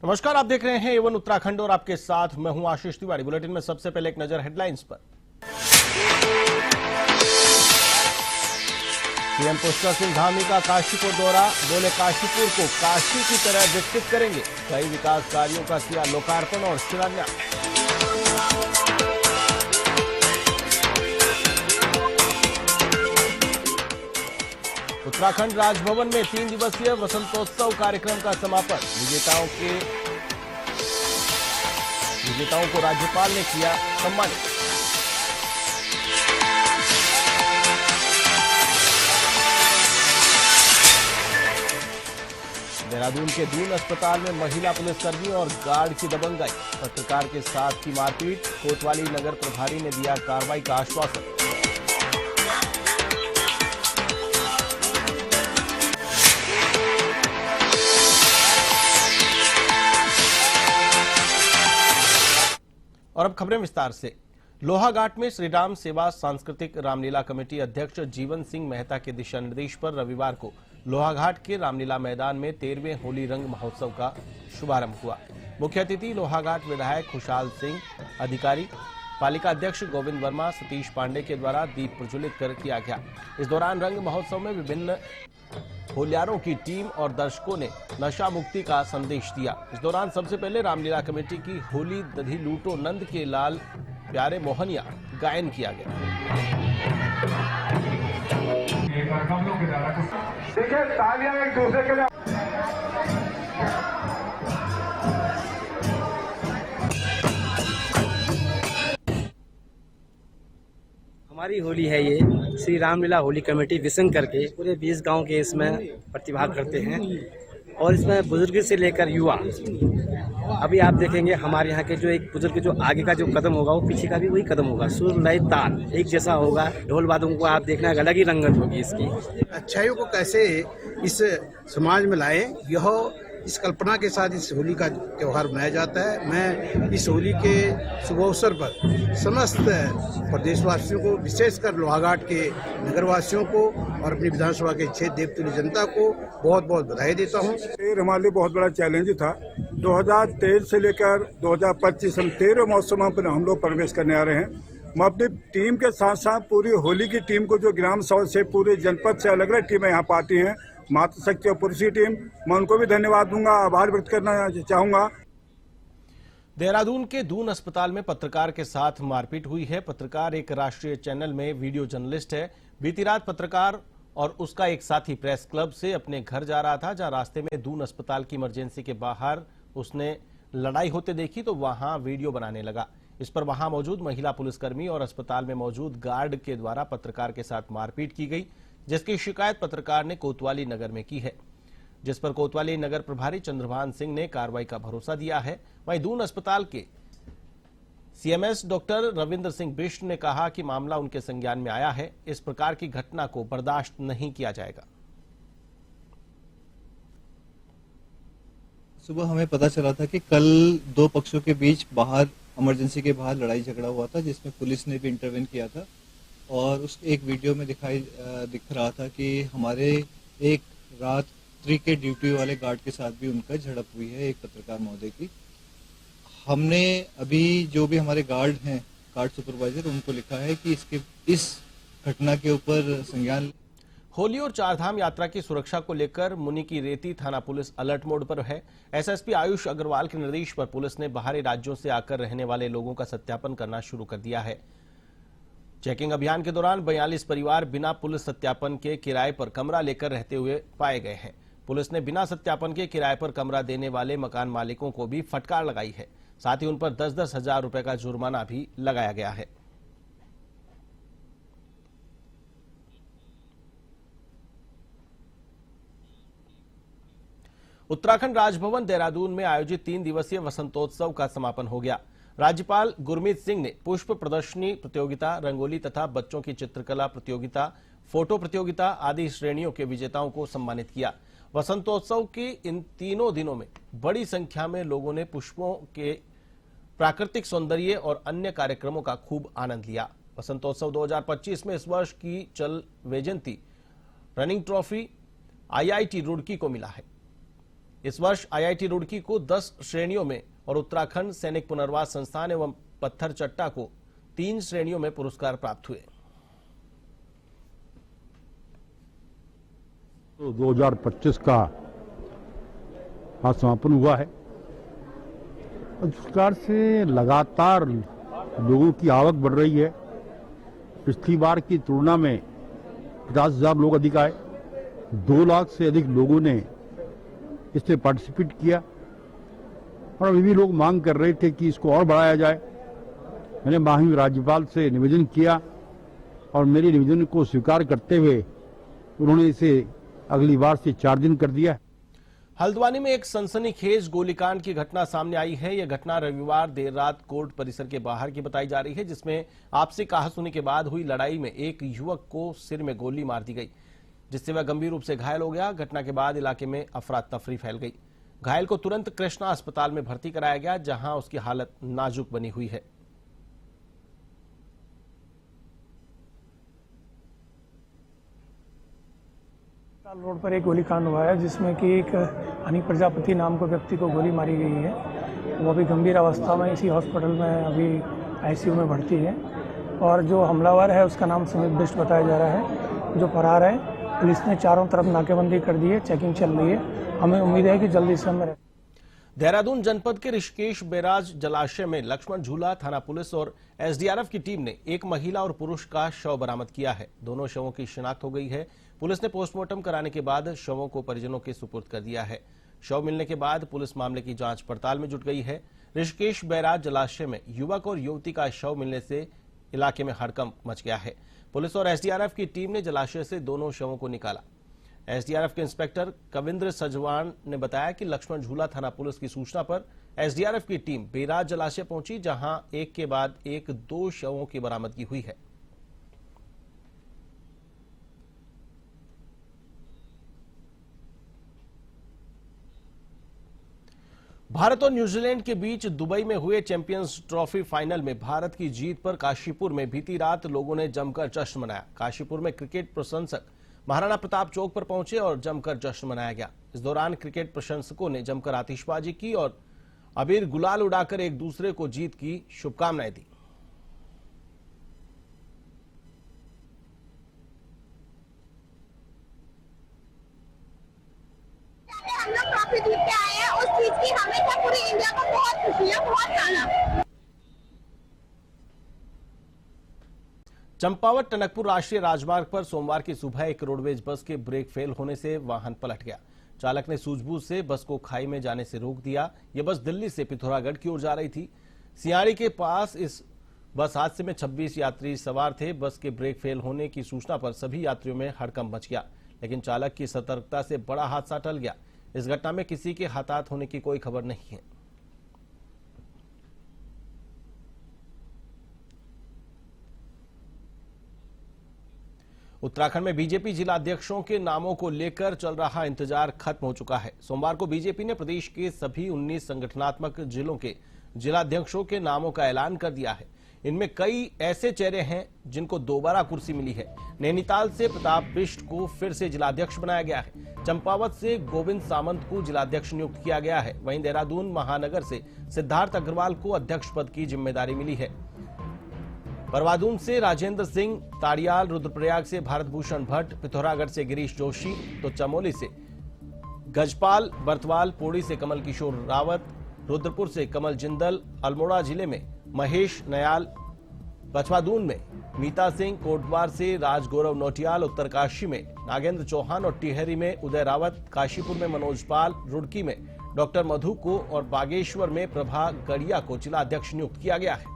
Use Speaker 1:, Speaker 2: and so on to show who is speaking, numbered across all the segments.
Speaker 1: नमस्कार, आप देख रहे हैं एवन उत्तराखंड और आपके साथ मैं हूं आशीष तिवारी। बुलेटिन में सबसे पहले एक नजर हेडलाइंस पर। सीएम पुष्कर सिंह धामी का काशीपुर दौरा, बोले काशीपुर को काशी की तरह विकसित करेंगे। कई विकास कार्यों का किया लोकार्पण और शिलान्यास। उत्तराखंड राजभवन में 3 दिवसीय वसंतोत्सव कार्यक्रम का समापन। विजेताओं को राज्यपाल ने किया सम्मानित। देहरादून के दून अस्पताल में महिला पुलिसकर्मी और गार्ड की दबंगाई, पत्रकार के साथ की मारपीट। कोतवाली नगर प्रभारी ने दिया कार्रवाई का आश्वासन। और अब खबरें विस्तार से। लोहाघाट में श्रीराम सेवा सांस्कृतिक रामलीला कमेटी अध्यक्ष जीवन सिंह मेहता के दिशा निर्देश पर रविवार को लोहाघाट के रामलीला मैदान में 13वें होली रंग महोत्सव का शुभारंभ हुआ। मुख्य अतिथि लोहाघाट विधायक खुशहाल सिंह, अधिकारी पालिका अध्यक्ष गोविंद वर्मा, सतीश पांडे के द्वारा दीप प्रज्वलित कर किया गया। इस दौरान रंग महोत्सव में विभिन्न होल्यारों की टीम और दर्शकों ने नशा मुक्ति का संदेश दिया। इस दौरान सबसे पहले रामलीला कमेटी की होली दधी लूटो नंद के लाल प्यारे मोहनिया गायन किया गया।
Speaker 2: देखिए तालियां एक दूसरे के लिए।
Speaker 3: हमारी होली है ये, श्री रामलीला होली कमेटी विसन करके पूरे 20 गांव के इसमें प्रतिभाग करते हैं और इसमें बुजुर्ग से लेकर युवा। अभी आप देखेंगे हमारे यहाँ के जो एक बुजुर्ग जो आगे का जो कदम होगा वो पीछे का भी वही कदम होगा। सुर लय ताल एक जैसा होगा। ढोल वादकों को आप देखना अलग ही रंगत होगी इसकी।
Speaker 4: अच्छाइयों को कैसे इस समाज में लाए, यह इस कल्पना के साथ इस होली का त्यौहार मनाया जाता है। मैं इस होली के शुभ अवसर पर समस्त प्रदेशवासियों को, विशेषकर लोहाघाट के नगरवासियों को और अपनी विधानसभा के क्षेत्र देवतुल्य जनता को बहुत बहुत बधाई देता हूँ।
Speaker 2: हमारे लिए बहुत बड़ा चैलेंज था। 2023 से लेकर 2025 हम 13 महोत्सव में हम लोग प्रवेश करने आ रहे हैं। मैं अपनी टीम के साथ साथ पूरी होली की टीम को, जो ग्राम सभा से पूरे जनपद से अलग अलग टीमें यहाँ पर आती हैं, मातृशक्ति और पुरुषी टीम, मैं उनको भी धन्यवाद दूंगा, आभार व्यक्त करना चाहूंगा।
Speaker 1: देहरादून के दून अस्पताल में पत्रकार के साथ मारपीट हुई है। पत्रकार एक राष्ट्रीय चैनल में वीडियो जर्नलिस्ट है। बीती रात पत्रकार और उसका एक साथी प्रेस क्लब से अपने घर जा रहा था, जहां रास्ते में दून अस्पताल की इमरजेंसी के बाहर उसने लड़ाई होते देखी तो वहां वीडियो बनाने लगा। इस पर वहां मौजूद महिला पुलिसकर्मी और अस्पताल में मौजूद गार्ड के द्वारा पत्रकार के साथ मारपीट की गई, जिसकी शिकायत पत्रकार ने कोतवाली नगर में की है, जिस पर कोतवाली नगर प्रभारी चंद्रभान सिंह ने कार्रवाई का भरोसा दिया है। वहीं दून अस्पताल के सीएमएस डॉक्टर रविंद्र सिंह बिष्ट ने कहा कि मामला उनके संज्ञान में आया है। इस प्रकार की घटना को बर्दाश्त नहीं किया जाएगा।
Speaker 5: सुबह हमें पता चला था कि कल दो पक्षों के बीच बाहर इमरजेंसी के बाहर लड़ाई झगड़ा हुआ था, जिसमें पुलिस ने भी इंटरवेन किया था। और उस एक वीडियो में दिख रहा था कि हमारे एक रात्रि के ड्यूटी वाले गार्ड के साथ भी उनका झड़प हुई है, एक पत्रकार महोदय की। हमने अभी जो भी हमारे गार्ड हैं, गार्ड सुपरवाइजर, उनको लिखा है कि इस घटना के ऊपर संज्ञान।
Speaker 1: होली और चारधाम यात्रा की सुरक्षा को लेकर मुनि की रेती थाना पुलिस अलर्ट मोड पर है। एसएसपी आयुष अग्रवाल के निर्देश पर पुलिस ने बाहरी राज्यों से आकर रहने वाले लोगों का सत्यापन करना शुरू कर दिया है। चेकिंग अभियान के दौरान 42 परिवार बिना पुलिस सत्यापन के किराए पर कमरा लेकर रहते हुए पाए गए हैं। पुलिस ने बिना सत्यापन के किराए पर कमरा देने वाले मकान मालिकों को भी फटकार लगाई है। साथ ही उन पर 10-10 हजार रुपए का जुर्माना भी लगाया गया है। उत्तराखंड राजभवन देहरादून में आयोजित 3 दिवसीय वसंतोत्सव का समापन हो गया। राज्यपाल गुरमीत सिंह ने पुष्प प्रदर्शनी प्रतियोगिता, रंगोली तथा बच्चों की चित्रकला प्रतियोगिता, फोटो प्रतियोगिता आदि श्रेणियों के विजेताओं को सम्मानित किया। वसंतोत्सव की इन तीनों दिनों में बड़ी संख्या में लोगों ने पुष्पों के प्राकृतिक सौंदर्य और अन्य कार्यक्रमों का खूब आनंद लिया। वसंतोत्सव 2025 में इस वर्ष की चल वेजंती रनिंग ट्रॉफी आईआईटी रुड़की को मिला है। इस वर्ष IIT रुड़की को 10 श्रेणियों में और उत्तराखंड सैनिक पुनर्वास संस्थान एवं पत्थर चट्टा को 3 श्रेणियों में पुरस्कार प्राप्त हुए।
Speaker 6: तो 2025 का आज समापन हुआ है। इस प्रकार से लगातार लोगों की आवक बढ़ रही है। पिछली बार की तुलना में 50,000 लोग अधिक आए। 2 लाख से अधिक लोगों ने इसमें पार्टिसिपेट किया और अभी भी लोग मांग कर रहे थे कि इसको और बढ़ाया जाए। मैंने माननीय राज्यपाल से निवेदन किया और मेरे निवेदन को स्वीकार करते हुए उन्होंने इसे अगली बार से 4 दिन कर दिया।
Speaker 1: हल्द्वानी में एक सनसनीखेज गोलीकांड की घटना सामने आई है। यह घटना रविवार देर रात कोर्ट परिसर के बाहर की बताई जा रही है, जिसमें आपसी कहासुनी के बाद हुई लड़ाई में एक युवक को सिर में गोली मार दी गई, जिससे वह गंभीर रूप से घायल हो गया। घटना के बाद इलाके में अफरा तफरी फैल गई। घायल को तुरंत कृष्णा अस्पताल में भर्ती कराया गया, जहां उसकी हालत नाजुक बनी हुई है।
Speaker 7: रोड पर एक गोलीकांड हुआ है, जिसमें कि एक हनी प्रजापति नाम के व्यक्ति को गोली मारी गई है। वो अभी गंभीर अवस्था में इसी हॉस्पिटल में अभी ICU में भर्ती है। और जो हमलावर है उसका नाम सुमित बिष्ट बताया जा रहा है, जो फरार है। पुलिस ने चारों तरफ नाकेबंदी कर दी है, चेकिंग चल रही है। हमें उम्मीद है कि जल्दी से हमें।
Speaker 1: देहरादून जनपद के ऋषिकेश बैराज जलाशय में लक्ष्मण झूला थाना पुलिस और SDRF की टीम ने एक महिला और पुरुष का शव बरामद किया है। दोनों शवों की शिनाख्त हो गई है। पुलिस ने पोस्टमार्टम कराने के बाद शवों को परिजनों के सुपुर्द कर दिया है। शव मिलने के बाद पुलिस मामले की जांच पड़ताल में जुट गई है। ऋषिकेश बैराज जलाशय में युवक और युवती का शव मिलने से इलाके में हड़कंप मच गया है। पुलिस और SDRF की टीम ने जलाशय से दोनों शवों को निकाला। SDRF के इंस्पेक्टर कविंद्र सजवान ने बताया कि लक्ष्मण झूला थाना पुलिस की सूचना पर SDRF की टीम बैराज जलाशय पहुंची, जहां एक के बाद एक 2 शवों की बरामदगी हुई है। भारत और न्यूजीलैंड के बीच दुबई में हुए चैंपियंस ट्रॉफी फाइनल में भारत की जीत पर काशीपुर में बीती रात लोगों ने जमकर जश्न मनाया। काशीपुर में क्रिकेट प्रशंसक महाराणा प्रताप चौक पर पहुंचे और जमकर जश्न मनाया गया। इस दौरान क्रिकेट प्रशंसकों ने जमकर आतिशबाजी की और अबीर गुलाल उड़ाकर एक दूसरे को जीत की शुभकामनाएं दी।
Speaker 8: हम लोग ट्रॉफी जीत के आए हैं, उस चीज की हमेशा पूरी इंडिया को बहुत खुशी है, बहुत ज्यादा।
Speaker 1: चंपावत टनकपुर राष्ट्रीय राजमार्ग पर सोमवार की सुबह एक रोडवेज बस के ब्रेक फेल होने से वाहन पलट गया। चालक ने सूझबूझ से बस को खाई में जाने से रोक दिया। यह बस दिल्ली से पिथौरागढ़ की ओर जा रही थी। सियाड़ी के पास इस बस हादसे में 26 यात्री सवार थे। बस के ब्रेक फेल होने की सूचना पर सभी यात्रियों में हड़कंप मच गया, लेकिन चालक की सतर्कता से बड़ा हादसा टल गया। इस घटना में किसी के हताहत होने की कोई खबर नहीं है। उत्तराखंड में बीजेपी जिलाध्यक्षों के नामों को लेकर चल रहा इंतजार खत्म हो चुका है। सोमवार को बीजेपी ने प्रदेश के सभी 19 संगठनात्मक जिलों के जिलाध्यक्षों के नामों का ऐलान कर दिया है। इनमें कई ऐसे चेहरे हैं जिनको दोबारा कुर्सी मिली है। नैनीताल से प्रताप बिष्ट को फिर से जिलाध्यक्ष बनाया गया है। चंपावत से गोविंद सामंत को जिलाध्यक्ष नियुक्त किया गया है। वहीं देहरादून महानगर से सिद्धार्थ अग्रवाल को अध्यक्ष पद की जिम्मेदारी मिली है। परवादून से राजेंद्र सिंह, ताड़ियाल, रुद्रप्रयाग से भारत भूषण भट्ट, पिथौरागढ़ से गिरीश जोशी, तो चमोली से गजपाल बर्तवाल, पौड़ी से कमल किशोर रावत, रुद्रपुर से कमल जिंदल, अल्मोड़ा जिले में महेश नयाल, पचवादून में मीता सिंह, कोटद्वार से राजगौरव नोटियाल, उत्तरकाशी में नागेंद्र चौहान और टिहरी में उदय रावत, काशीपुर में मनोज पाल, रुड़की में डॉक्टर मधु को और बागेश्वर में प्रभा गड़िया को जिला अध्यक्ष नियुक्त किया गया है।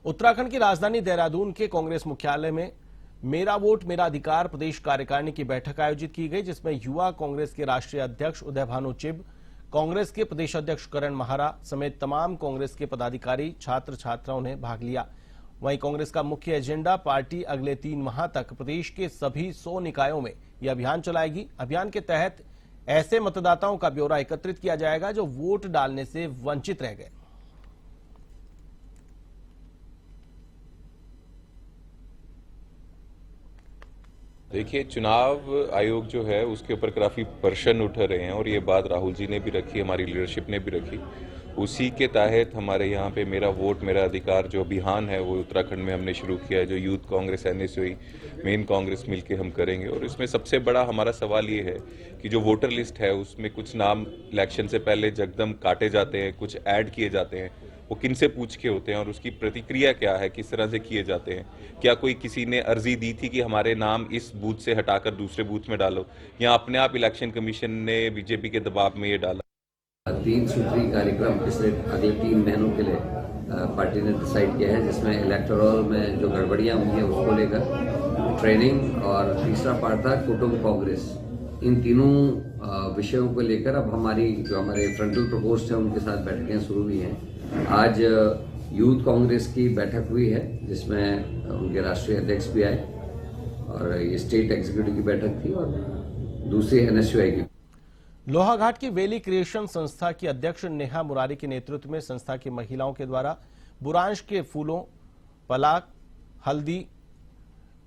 Speaker 1: उत्तराखंड की राजधानी देहरादून के कांग्रेस मुख्यालय में मेरा वोट मेरा अधिकार प्रदेश कार्यकारिणी की बैठक आयोजित की गई, जिसमें युवा कांग्रेस के राष्ट्रीय अध्यक्ष उदय भानु चिब, कांग्रेस के प्रदेश अध्यक्ष करण महारा समेत तमाम कांग्रेस के पदाधिकारी, छात्र छात्राओं ने भाग लिया। वहीं कांग्रेस का मुख्य एजेंडा पार्टी अगले 3 माह तक प्रदेश के सभी 100 निकायों में यह अभियान चलाएगी। अभियान के तहत ऐसे मतदाताओं का ब्यौरा एकत्रित किया जाएगा जो वोट डालने से वंचित रह गए।
Speaker 9: देखिए, चुनाव आयोग जो है उसके ऊपर काफ़ी प्रश्न उठ रहे हैं और ये बात राहुल जी ने भी रखी, हमारी लीडरशिप ने भी रखी। उसी के तहत हमारे यहाँ पे मेरा वोट मेरा अधिकार जो अभियान है वो उत्तराखंड में हमने शुरू किया है, जो youth Congress, NSUI, main Congress मिलके हम करेंगे। और इसमें सबसे बड़ा हमारा सवाल ये है कि जो वोटर लिस्ट है उसमें कुछ नाम इलेक्शन से पहले जकदम काटे जाते हैं, कुछ ऐड किए जाते हैं, वो किन से पूछ के होते हैं और उसकी प्रतिक्रिया क्या है, किस तरह से किए जाते हैं। क्या कोई किसी ने अर्जी दी थी कि हमारे नाम इस बूथ से हटाकर दूसरे बूथ में डालो, या अपने आप इलेक्शन कमीशन ने बीजेपी के दबाव में ये डाला?
Speaker 10: 3 सूत्री कार्यक्रम पिछले अगले 3 महीनों के लिए पार्टी ने डिसाइड किया है, जिसमें इलेक्टोरल में जो गड़बड़ियां हुई हैं उसको लेकर ट्रेनिंग, और तीसरा पार्ट था कुटुंब कांग्रेस। इन तीनों विषयों को लेकर अब हमारी जो हमारे फ्रंटल प्रपोस्ट है उनके साथ बैठकें शुरू हुई हैं। आज यूथ कांग्रेस की बैठक हुई है जिसमें उनके राष्ट्रीय अध्यक्ष भी आए, और ये स्टेट एग्जीक्यूटिव की बैठक थी, और दूसरी एनएसयूआई की।
Speaker 1: लोहाघाट की वैली क्रिएशन संस्था की अध्यक्ष नेहा मुरारी के नेतृत्व में संस्था की महिलाओं के द्वारा बुरांश के फूलों, पलाक, हल्दी,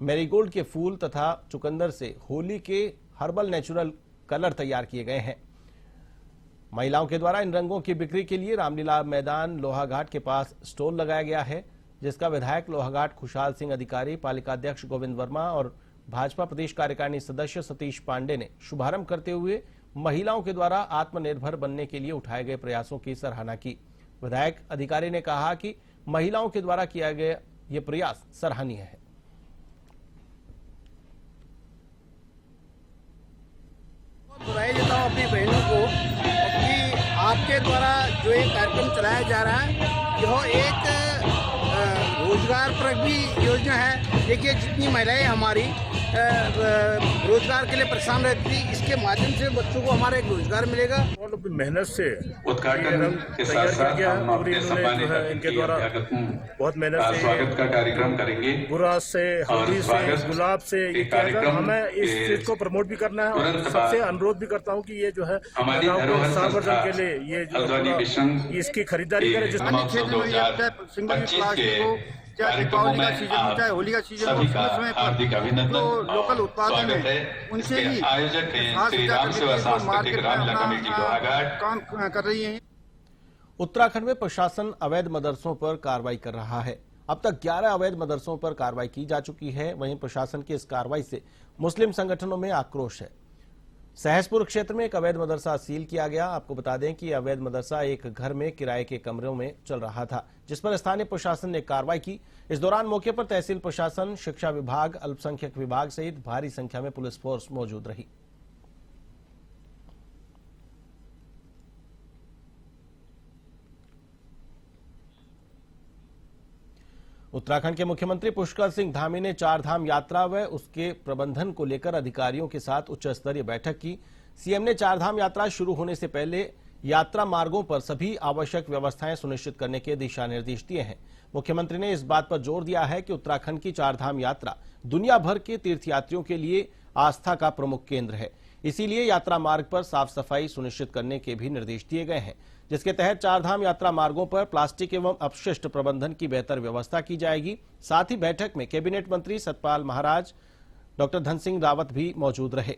Speaker 1: मैरीगोल्ड के फूल तथा चुकंदर से होली के हर्बल नेचुरल कलर तैयार किए गए हैं। महिलाओं के द्वारा इन रंगों की बिक्री के लिए रामलीला मैदान लोहाघाट के पास स्टॉल लगाया गया है, जिसका विधायक लोहाघाट खुशहाल सिंह अधिकारी, पालिका अध्यक्ष गोविंद वर्मा और भाजपा प्रदेश कार्यकारिणी सदस्य सतीश पांडे ने शुभारंभ करते हुए महिलाओं के द्वारा आत्मनिर्भर बनने के लिए उठाए गए प्रयासों की सराहना की। विधायक अधिकारी ने कहा कि महिलाओं के द्वारा किया गया ये प्रयास सराहनीय है।
Speaker 4: बधाई देता हूँ अपनी बहनों को कि आपके द्वारा जो एक कार्यक्रम चलाया जा रहा है, यह एक रोजगार पर भी योजना है। देखिए, जितनी महिलाएं हमारी रोजगार के लिए परेशान रहती थी, इसके माध्यम से बच्चों को हमारा एक रोजगार मिलेगा।
Speaker 11: और अपनी मेहनत से
Speaker 12: उद्घाटन के साथ साथ हम अपने सम्मानित
Speaker 11: इनके द्वारा बहुत मेहनत से
Speaker 12: स्वागत का कार्यक्रम करेंगे।
Speaker 11: गुलाब से, हल्दी से, गुलाब से ये कार्यक्रम हमें इस चीज को प्रमोट भी करना है, और सबसे अनुरोध भी करता हूँ कि ये जो है सार्वजन के लिए ये जो इसकी खरीदारी करें।
Speaker 12: जिसमें चाहे दीपावली का सीजन हो, चाहे होली का सीजन हो, समय पर तो लोकल उत्पादन है उनसे ही आयोजक श्री राम सेवा सांस्कृतिक रामलीला कमेटी लोहाघाट
Speaker 11: काम कर रही है।
Speaker 1: उत्तराखंड में प्रशासन अवैध मदरसों पर कार्रवाई कर रहा है। अब तक 11 अवैध मदरसों पर कार्रवाई की जा चुकी है। वहीं प्रशासन की इस कार्रवाई से मुस्लिम संगठनों में आक्रोश है। सहसपुर क्षेत्र में एक अवैध मदरसा सील किया गया। आपको बता दें कि अवैध मदरसा एक घर में किराए के कमरों में चल रहा था, जिस पर स्थानीय प्रशासन ने कार्रवाई की। इस दौरान मौके पर तहसील प्रशासन, शिक्षा विभाग, अल्पसंख्यक विभाग सहित भारी संख्या में पुलिस फोर्स मौजूद रही। उत्तराखंड के मुख्यमंत्री पुष्कर सिंह धामी ने 4 धाम यात्रा व उसके प्रबंधन को लेकर अधिकारियों के साथ उच्च स्तरीय बैठक की। सीएम ने 4 धाम यात्रा शुरू होने से पहले यात्रा मार्गों पर सभी आवश्यक व्यवस्थाएं सुनिश्चित करने के दिशा निर्देश दिए हैं। मुख्यमंत्री ने इस बात पर जोर दिया है कि उत्तराखंड की 4 धाम यात्रा दुनिया भर के तीर्थयात्रियों के लिए आस्था का प्रमुख केंद्र है। इसीलिए यात्रा मार्ग पर साफ सफाई सुनिश्चित करने के भी निर्देश दिए गए हैं, जिसके तहत 4 धाम यात्रा मार्गों पर प्लास्टिक एवं अपशिष्ट प्रबंधन की बेहतर व्यवस्था की जाएगी। साथ ही बैठक में कैबिनेट मंत्री सतपाल महाराज, डॉक्टर धन सिंह रावत भी मौजूद रहे।